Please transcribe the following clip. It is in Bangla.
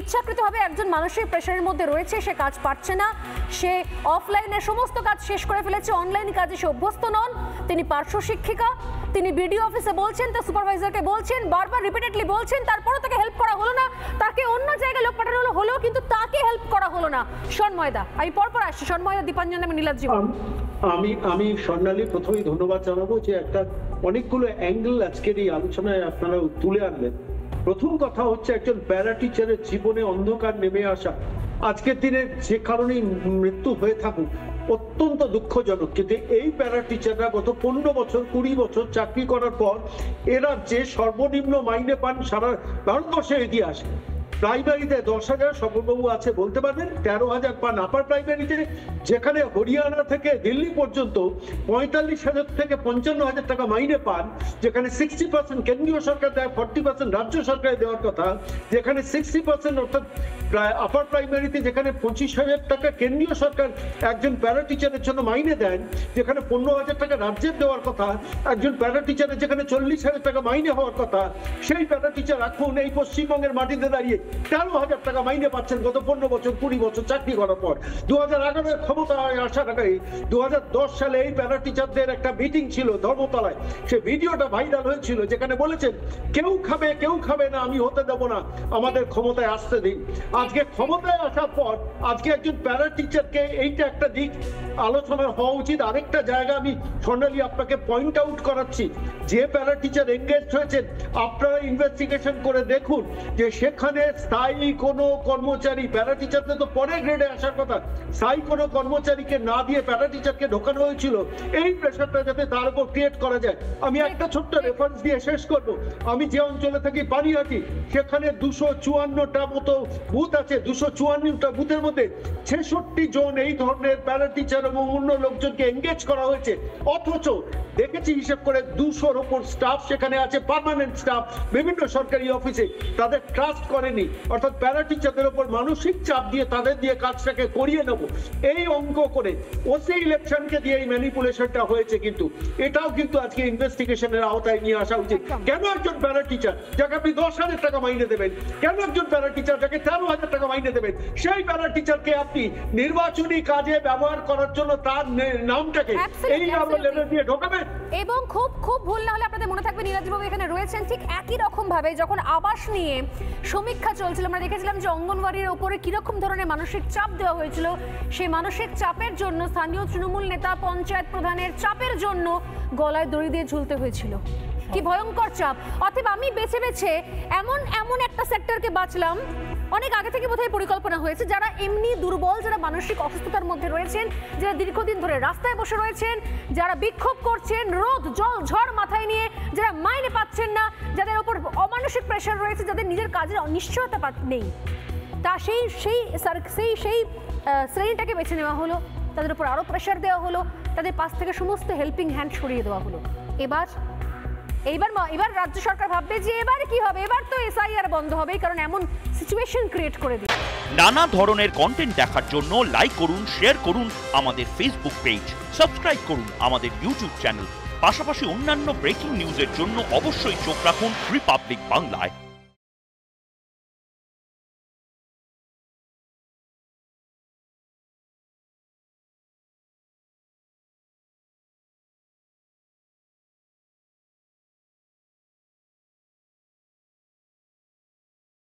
ইচ্ছাকৃতভাবে একজন মানসিক প্রেশারের মধ্যে রয়েছে, সে কাজ পারছে না, সে অফলাইনে সমস্ত কাজ শেষ করে ফেলেছে, অনলাইন কাজে সে অভ্যস্ত নন, তিনি পার্শ্ব শিক্ষিকা, তিনি বিডিও অফিসে বলছেন, তার সুপারভাইজারকে বলছেন, বারবার রিপিটেডলি বলছেন, তারপরও তাকে হেল্প করা হলো না, তাকে অন্য জায়গায় লোক পাঠানো হলো কিন্তু তাকে হেল্প করা হলো না। সন্ময়দা, আমি পরপর আসছি, সন্ময়দা, দীপাঞ্জন, আমি নীলাদ্রি। আমি স্বর্ণালী প্রথমেই ধন্যবাদ জানাবো যে একটা অনেকগুলো অ্যাঙ্গেল আজকের এই আলোচনায় আপনারা তুলে আনলেন। প্রথম কথা হচ্ছে একজন প্যারা টিচারের জীবনে অন্ধকার নেমে আসা আজকের দিনে যে কারণেই মৃত্যু হয়ে থাকুক অত্যন্ত দুঃখজনক, কিন্তু এই প্যারা টিচাররা গত 15 বছর 20 বছর চাকরি করার পর এরা যে সর্বনিম্ন মাইনে পান সারা ভারতবর্ষের ইতিহাস। প্রাইমারিতে 10,000 স্বপনবাবু আছে বলতে পারবেন, 13,000 পান আপার প্রাইমারিতে, যেখানে হরিয়ানা থেকে দিল্লি পর্যন্ত 45,000 থেকে 55,000 টাকা মাইনে পান, যেখানে 60% কেন্দ্রীয় সরকার দেয়, 40% রাজ্য সরকারে দেওয়ার কথা, যেখানে 60% অর্থাৎ আপার প্রাইমারিতে যেখানে 25,000 টাকা কেন্দ্রীয় সরকার একজন প্যারা টিচারের জন্য মাইনে দেন, যেখানে 15,000 টাকা রাজ্যের দেওয়ার কথা, একজন প্যারা টিচারের যেখানে 40,000 টাকা মাইনে হওয়ার কথা, সেই প্যারা টিচার এখন এই পশ্চিমবঙ্গের মাটিতে দাঁড়িয়ে 13,000 টাকা মাইনে পাচ্ছেন গত 15 বছর 20 বছর চাকরি করার পর। 2011 ক্ষমতায় আসার আগে 2010 সালে এই প্যারা টিচারদের একটা মিটিং ছিল ধর্মতলায়, সে ভিডিওটা ভাইরাল হয়েছিল, যেখানে বলেছেন কেউ খাবে না, আমি হতে দেব না, আমাদের ক্ষমতায় আসতে দিন। আজকে ক্ষমতায় আসার পর আজকে একজন প্যারা টিচারকে এইটা একটা দিক আলোচনা হওয়া উচিত। আরেকটা জায়গা আমি স্বর্ণালী আপনাকে পয়েন্ট আউট করাচ্ছি, যে প্যারা টিচার এনগেজ হয়েছেন আপনারা ইনভেস্টিগেশন করে দেখুন যে সেখানে স্থায়ী কোনো কর্মচারী, প্যারা টিচারদের তো পরে গ্রেডে আসার কথা, স্থায়ী কোনো কর্মচারীকে না দিয়ে প্যারা টিচারকে ঢোকানো হয়েছিল এই প্রেশারটা যাতে তার উপর ক্রিয়েট করা যায়। আমি একটা ছোট্ট রেফারেন্স দিয়ে শেষ করব। আমি যে অঞ্চলে থাকি পানিহাটি, সেখানে 254টা মতো বুথ আছে, 254টা বুথের মধ্যে 66 জন এই ধরনের প্যারা টিচার এবং অন্য লোকজনকে এনগেজ করা হয়েছে, অথচ দেখেছি হিসেব করে 200-র উপর স্টাফ সেখানে আছে, পার্মানেন্ট স্টাফ বিভিন্ন সরকারি অফিসে, তাদের ট্রাস্ট করেনি, অর্থাৎ প্যারা টিচারদের উপর মানসিক চাপ দিয়ে তাদের দিয়ে কাজটাকে করিয়ে নেব এই অঙ্ক করে ওসি ইলেকশনকে দিয়ে এই ম্যানিপুলেশনটা হয়েছে। কিন্তু এটাও কিন্তু আজকে ইনভেস্টিগেশনের আওতায় নিয়ে আসা উচিত। কেন একজন প্যারা টিচার যাকে আপনি 10,000 টাকা মাইনে দেবেন, কেন একজন প্যারা টিচার যাকে 13,000 টাকা মাইনে দেবেন, সেই প্যারা টিচারকে আপনি নির্বাচনী কাজে ব্যবহার করার জন্য তার নামটাকে এই লেভেল দিয়ে ঢোকাবেন? এবং খুব ভুল না হলে আপনাদের মনে থাকবে নীলাদ্রিবাবু এখানে রয়েছেন ঠিক একই রকম ভাবে যখন আবাস নিয়ে সমীক্ষা চলছিল, আমরা দেখেছিলাম যে অঙ্গনওয়াড়ির উপরে কিরকম ধরনের মানসিক চাপ দেওয়া হয়েছিল। সেই মানসিক চাপের জন্য স্থানীয় তৃণমূল নেতা, পঞ্চায়েত প্রধানের চাপের জন্য গলায় দড়ি দিয়ে ঝুলতে হয়েছিল। কি ভয়ঙ্কর চাপ! অতএব আমি বেছে এমন একটা সেক্টরকে বাঁচলাম, অনেক আগে থেকে বোধহয় পরিকল্পনা হয়েছে, যারা এমনি দুর্বল, যারা মানসিক অসুস্থতার মধ্যে রয়েছেন, যারা দীর্ঘদিন ধরে রাস্তায় বসে রয়েছেন, যারা বিক্ষোভ করছেন রোদ জল ঝড় মাথায় নিয়ে, যারা মাইনে পাচ্ছেন না, যাদের উপর অমানসিক প্রেশার রয়েছে, যাদের নিজের কাজের অনিশ্চয়তা নেই, তা সেই শ্রেণীটাকে বেছে নেওয়া হলো, তাদের উপর আরও প্রেশার দেওয়া হলো, তাদের পাশ থেকে সমস্ত হেল্পিং হ্যান্ড সরিয়ে দেওয়া হলো। এবার রাজ্য সরকার ভাববে যে এবার কি হবে, এবার তো এসআইআর বন্ধ হবে, কারণ এমন সিচুয়েশন ক্রিয়েট করে দিই। নানা ধরনের কন্টেন্ট দেখার জন্য লাইক করুন, শেয়ার করুন আমাদের ফেসবুক পেজ, সাবস্ক্রাইব করুন আমাদের ইউটিউব চ্যানেল, পাশাপাশি অন্যান্য ব্রেকিং নিউজের জন্য অবশ্যই চোখ রাখুন রিপাবলিক বাংলায়।